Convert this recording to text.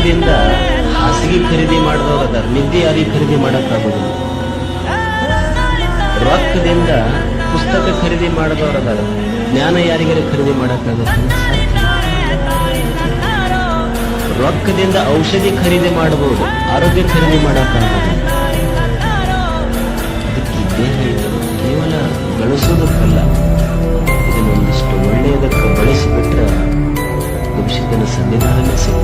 ರೊಕ್ಕದಿಂದ ಹಾಸಿಗೆ ಖರೀದಿ ಮಾಡಿದವರು ಅದಾರ, ನಿದ್ದೆ ಯಾರಿಗೆ ಖರೀದಿ ಮಾಡಕ್ಕಾಗೋದಿಲ್ಲ. ರೊಕ್ಕದಿಂದ ಪುಸ್ತಕ ಖರೀದಿ ಮಾಡಿದವರು ಅದಾರ, ಜ್ಞಾನ ಯಾರಿಗಾರ ಖರೀದಿ ಮಾಡಕ್ಕಾಗುತ್ತೆ? ರೊಕ್ಕದಿಂದ ಔಷಧಿ ಖರೀದಿ ಮಾಡಬಹುದು, ಆರೋಗ್ಯ ಖರೀದಿ ಮಾಡಕ್ಕಾಗೋದಿಲ್ಲ. ಅದಕ್ಕೆ ದೇಹ ಇದು ಕೇವಲ ಗಳಿಸೋದಕ್ಕಲ್ಲ, ಇದನ್ನೊಂದಿಷ್ಟು ಒಳ್ಳೆಯದಕ್ಕೆ ಬಳಸಿಬಿಟ್ರೆ ಭವಿಷ್ಯದ ಸನ್ನಿಧಾನವೇ ಸಿಗುತ್ತೆ.